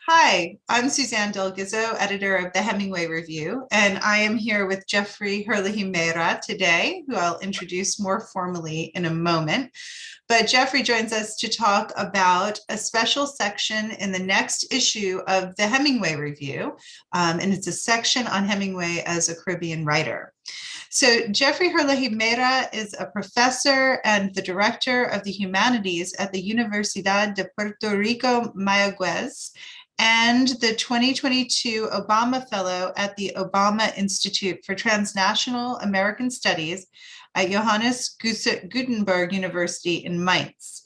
Hi, I'm Suzanne Delgizzo, editor of the Hemingway Review, and I am here with Jeffrey Herlihy-Mera today, who I'll introduce more formally in a moment. But Jeffrey joins us to talk about a special section in the next issue of the Hemingway Review, and it's a section on Hemingway as a Caribbean writer. So Jeffrey Herlihy-Mera is a professor and the director of the humanities at the Universidad de Puerto Rico Mayagüez, and the 2022 Obama Fellow at the Obama Institute for Transnational American Studies at Johannes Gutenberg University in Mainz.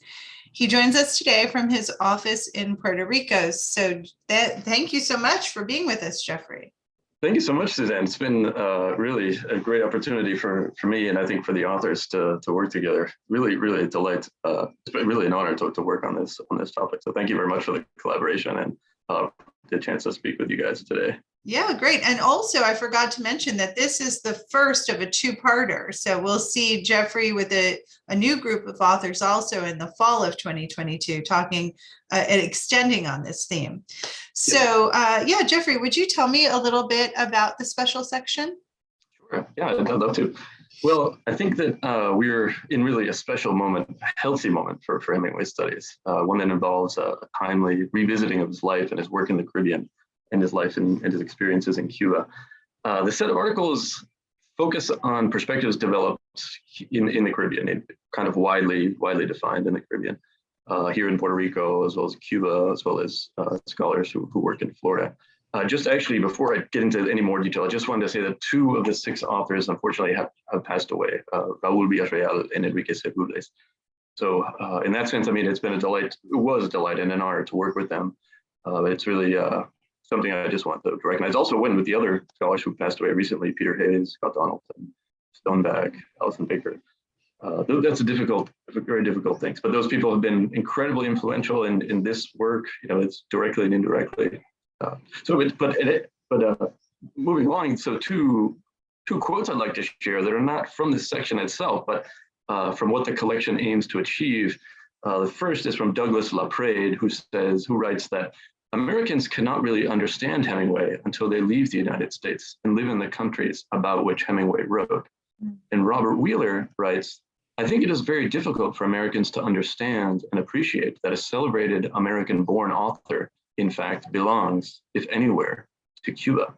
He joins us today from his office in Puerto Rico. So thank you so much for being with us, Jeffrey. Thank you so much, Suzanne. It's been really a great opportunity for me, and I think for the authors to work together. Really a delight. It's been really an honor to work on this topic. So thank you very much for the collaboration and the chance to speak with you guys today. Yeah, great. And also, I forgot to mention that this is the first of a two-parter. So we'll see Jeffrey with a new group of authors also in the fall of 2022, talking and extending on this theme. So yeah, Jeffrey, would you tell me a little bit about the special section? Sure. Yeah, I'd love to. Well, I think that we're in really a special moment, a healthy moment for Hemingway studies, one that involves a timely revisiting of his life and his work in the Caribbean, and his life and his experiences in Cuba. The set of articles focus on perspectives developed in the Caribbean, kind of widely defined in the Caribbean, here in Puerto Rico, as well as Cuba, as well as scholars who work in Florida. Just actually, before I get into any more detail, I just wanted to say that two of the six authors, unfortunately, have passed away, Raúl Villarreal and Enrique Cerulles. So in that sense, I mean, it's been a delight. It was a delight and an honor to work with them. It's really something I just want to recognize. Also went with the other scholars who passed away recently, Peter Hayes, Scott Donaldson, Stoneback, Allison Baker. That's a very difficult thing. But those people have been incredibly influential in this work. You know, it's directly and indirectly. Moving along, so two quotes I'd like to share that are not from this section itself, but from what the collection aims to achieve. The first is from Douglas LaPrade, who writes that Americans cannot really understand Hemingway until they leave the United States and live in the countries about which Hemingway wrote. And Robert Wheeler writes, I think it is very difficult for Americans to understand and appreciate that a celebrated American-born author, in fact, belongs, if anywhere, to Cuba.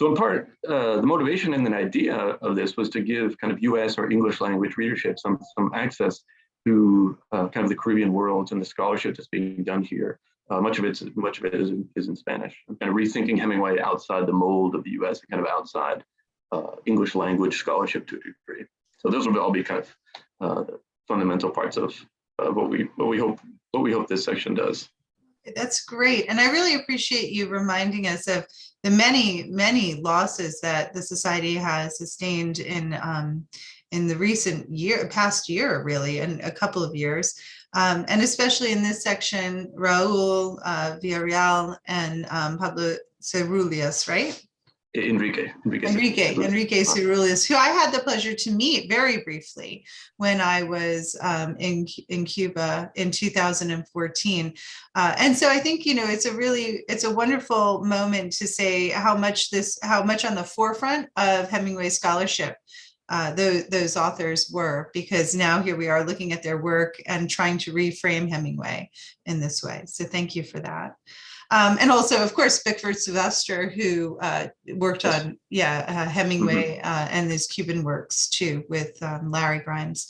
So in part, the motivation and the idea of this was to give kind of US or English language readership some access to kind of the Caribbean world and the scholarship that's being done here. Much of it is in Spanish. I'm kind of rethinking Hemingway outside the mold of the US, and kind of outside English language scholarship to a degree. So those will all be kind of the fundamental parts of what we hope this section does. That's great. And I really appreciate you reminding us of the many losses that the Society has sustained in the past year, really, and a couple of years. And especially in this section, Raúl Villarreal and Pablo Cerulles, right? Enrique Cerulles, who I had the pleasure to meet very briefly when I was in Cuba in 2014. And so I think, you know, it's a wonderful moment to say how much on the forefront of Hemingway scholarship those authors were, because now here we are looking at their work and trying to reframe Hemingway in this way. So thank you for that. And also, of course, Bickford Sylvester, who worked on Hemingway and his Cuban works too, with Larry Grimes.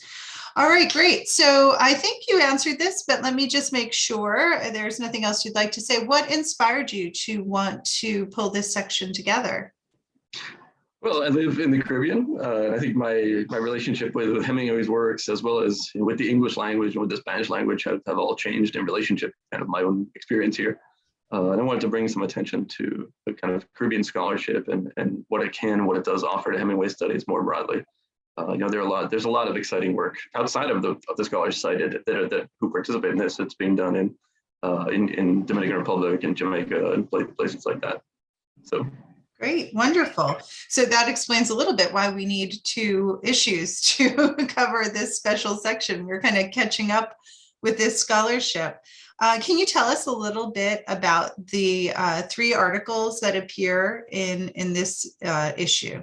All right, great. So I think you answered this, but let me just make sure there's nothing else you'd like to say. What inspired you to want to pull this section together? Well, I live in the Caribbean. I think my relationship with Hemingway's works, as well as with the English language and with the Spanish language, have all changed in relationship, kind of my own experience here. And I wanted to bring some attention to the kind of Caribbean scholarship and what it does offer to Hemingway studies more broadly. You know, there's a lot of exciting work outside of the scholars cited that who participate in this. It's being done in Dominican Republic and Jamaica and places like that. So. Great, wonderful. So that explains a little bit why we need two issues to cover this special section. We're kind of catching up with this scholarship. Can you tell us a little bit about the 3 articles that appear in this issue?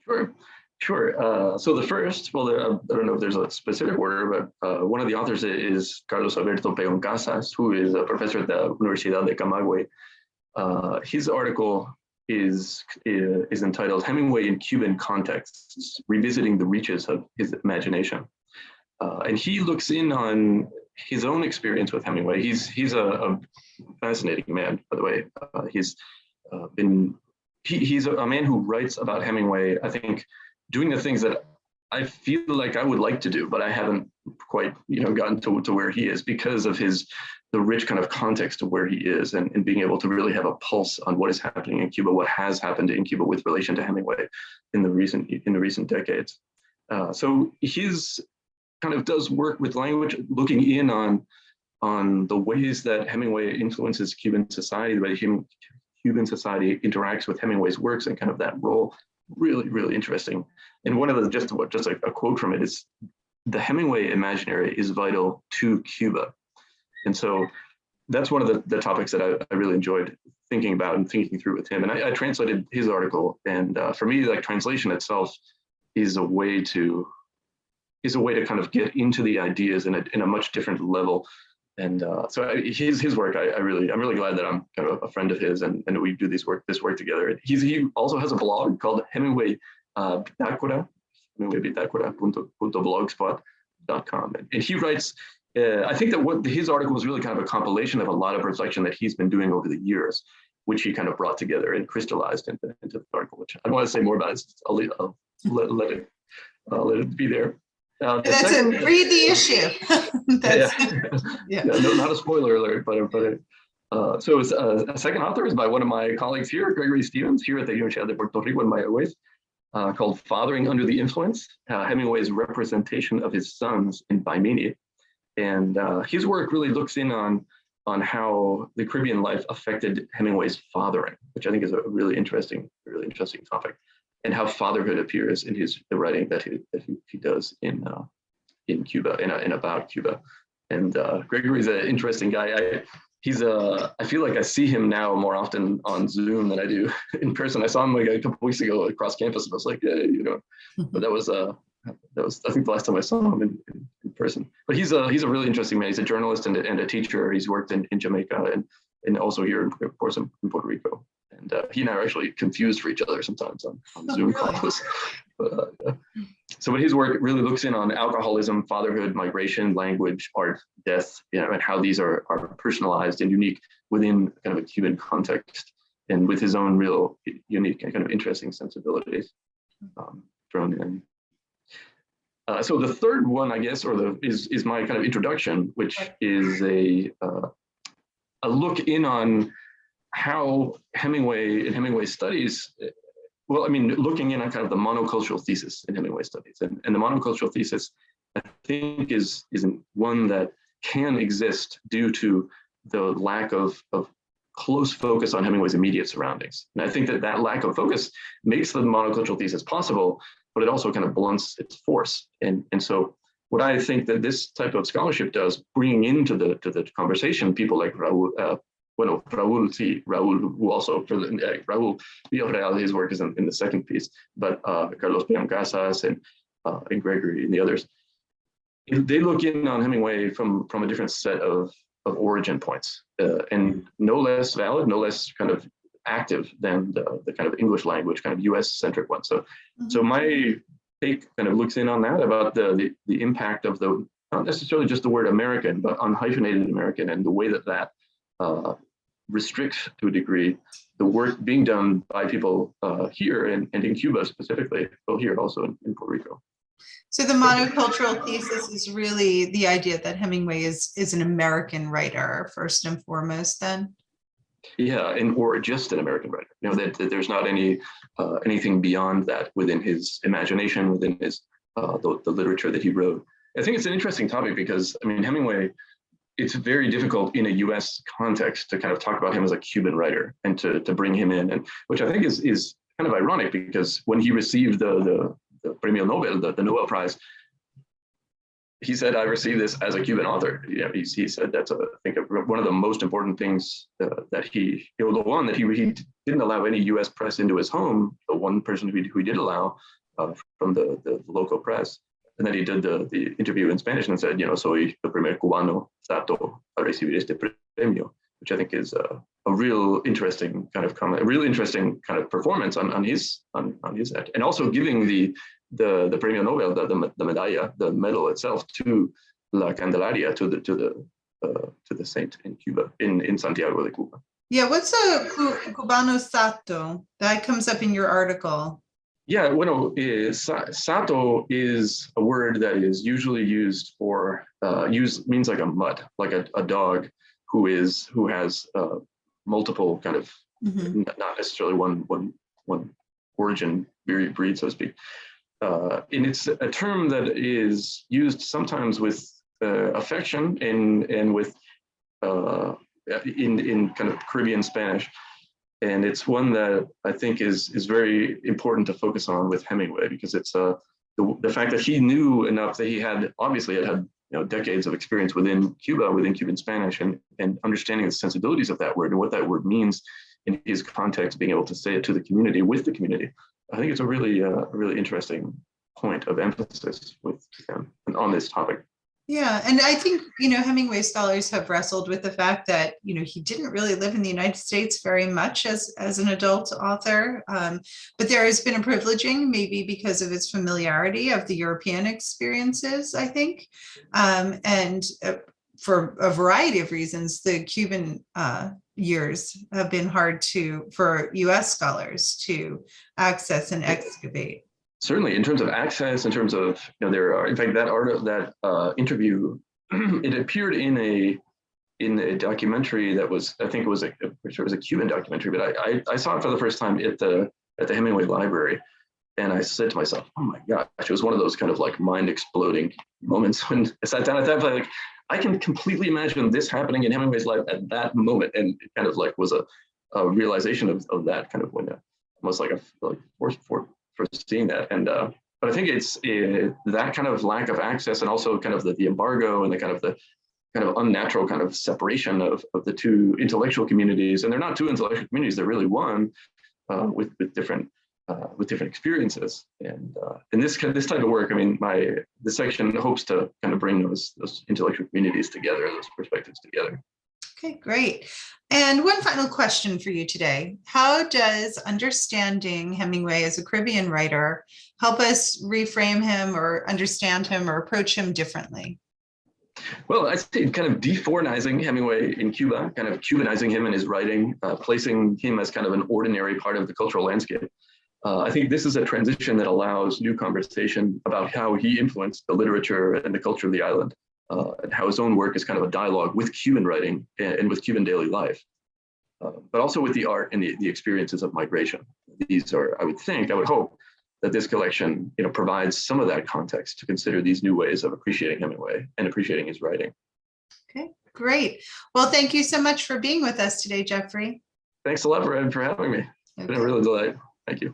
Sure, sure. So the first, well, I don't know if there's a specific order, but one of the authors is Carlos Alberto Peón Casas, who is a professor at the Universidad de Camagüey. His article is entitled "Hemingway in Cuban Contexts: Revisiting the Reaches of His Imagination," and he looks in on his own experience with Hemingway. He's a fascinating man, by the way. He's a man who writes about Hemingway, I think, doing the things that I feel like I would like to do, but I haven't quite, gotten to where he is because of the rich kind of context of where he is and being able to really have a pulse on what is happening in Cuba, what has happened in Cuba with relation to Hemingway in the recent decades. So his kind of does work with language, looking in on the ways that Hemingway influences Cuban society, the way Cuban society interacts with Hemingway's works and kind of that role. Really, really interesting. And one of the, just a quote from it is, "The Hemingway imaginary is vital to Cuba." And so that's one of the topics that I really enjoyed thinking about and thinking through with him. And I translated his article. And for me, like, translation itself is a way to kind of get into the ideas in a much different level. And so his work, I'm really glad that I'm kind of a friend of his and we do this work together. He also has a blog called Hemingway Bitácora, hemingwaybitácora.blogspot.com. And he writes, I think that what his article was really kind of a compilation of a lot of reflection that he's been doing over the years, which he kind of brought together and crystallized into the article, which I don't want to say more about it. I'll let it be there. Read the issue. No, not a spoiler alert, so a second author is by one of my colleagues here, Gregory Stevens, here at the Universidad de Puerto Rico in Mayagüez, called "Fathering Under the Influence: Hemingway's Representation of His Sons in Bimini." And his work really looks in on how the Caribbean life affected Hemingway's fathering, which I think is a really interesting topic, and how fatherhood appears in the writing that he does in Cuba and about Cuba. And Gregory's an interesting guy. I feel like I see him now more often on Zoom than I do in person. I saw him like a couple weeks ago across campus, and I was like, hey, but that was I think the last time I saw him in person. But he's a really interesting man. He's a journalist and a teacher. He's worked in Jamaica and also here, of course, in Puerto Rico. And he and I are actually confused for each other sometimes on Zoom calls. So his work really looks in on alcoholism, fatherhood, migration, language, art, death, and how these are personalized and unique within kind of a Cuban context, and with his own real unique and kind of interesting sensibilities thrown in. So the third one, I guess, is my kind of introduction, which is a look in on how Hemingway studies, looking in on kind of the monocultural thesis in Hemingway studies. And the monocultural thesis, I think, is one that can exist due to the lack of close focus on Hemingway's immediate surroundings. And I think that lack of focus makes the monocultural thesis possible, but it also kind of blunts its force. And so what I think that this type of scholarship does, bringing into the conversation people like Raul, who also, Raul Villarreal, his work is in the second piece, but Carlos Peón Casas and Gregory and the others, they look in on Hemingway from a different set of origin points, and no less valid, no less kind of active than the kind of English language, kind of US-centric one. So my take kind of looks in on that, about the impact of not necessarily just the word American, but unhyphenated American, and the way that restricts to a degree the work being done by people here and in Cuba specifically, but here also in Puerto Rico. So the monocultural thesis is really the idea that Hemingway is an American writer first and foremost, then? Yeah, or just an American writer. That there's not anything beyond that within his imagination, within his the literature that he wrote. I think it's an interesting topic because Hemingway, it's very difficult in a U.S. context to kind of talk about him as a Cuban writer and to bring him in, and which I think is kind of ironic, because when he received the Premio Nobel, the Nobel Prize, he said, I received this as a Cuban author. You know, he said that's, I think, one of the most important things that he, the one that he didn't allow any U.S. press into his home, the one person who he did allow from the local press. And then he did the interview in Spanish and said, soy el primer cubano stato a recibir este premio, which I think is a real interesting kind of comment, a real interesting kind of performance on his end, and also giving the Premio Nobel, the medalla, the medal itself, to La Candelaria, to the saint in Cuba, in Santiago de Cuba. Yeah, what's a cubano stato? That comes up in your article. Yeah, bueno, sato is a word that is usually used for means like a mutt, like a dog who has multiple kind of not necessarily one origin breed, so to speak. And it's a term that is used sometimes with affection and with in kind of Caribbean Spanish. And it's one that I think is very important to focus on with Hemingway, because it's the fact that he knew enough, that he had decades of experience within Cuba, within Cuban Spanish, and understanding the sensibilities of that word and what that word means in his context, being able to say it to the community, with the community. I think it's a really interesting point of emphasis with him on this topic. Yeah, and I think, Hemingway scholars have wrestled with the fact that, he didn't really live in the United States very much as an adult author, but there has been a privileging, maybe because of its familiarity of the European experiences, I think, and for a variety of reasons, the Cuban years have been hard for US scholars to access and excavate. Certainly, in terms of access, in terms of, there are, in fact, that interview, it appeared in a documentary that was, I think it was a Cuban documentary, but I saw it for the first time at the Hemingway Library, and I said to myself, oh my gosh, it was one of those kind of like mind exploding moments when I sat down at that point, like, I can completely imagine this happening in Hemingway's life at that moment, and it kind of like was a realization of that kind of window, almost like for seeing that. And but I think it's that kind of lack of access, and also kind of the embargo, and the kind of unnatural kind of separation of the two intellectual communities. And they're not two intellectual communities; they're really one, with different experiences. And this type of work, I mean, this section hopes to kind of bring those intellectual communities together, those perspectives together. Okay, great. And one final question for you today. How does understanding Hemingway as a Caribbean writer help us reframe him or understand him or approach him differently? Well, I'd say kind of de-foreignizing Hemingway in Cuba, kind of Cubanizing him in his writing, placing him as kind of an ordinary part of the cultural landscape. I think this is a transition that allows new conversation about how he influenced the literature and the culture of the island. And how his own work is kind of a dialogue with Cuban writing and with Cuban daily life, but also with the art and the experiences of migration. These are, I would hope that this collection, provides some of that context to consider these new ways of appreciating Hemingway and appreciating his writing. Okay, great. Well, thank you so much for being with us today, Jeffrey. Thanks a lot for having me. It's been a real delight. Thank you.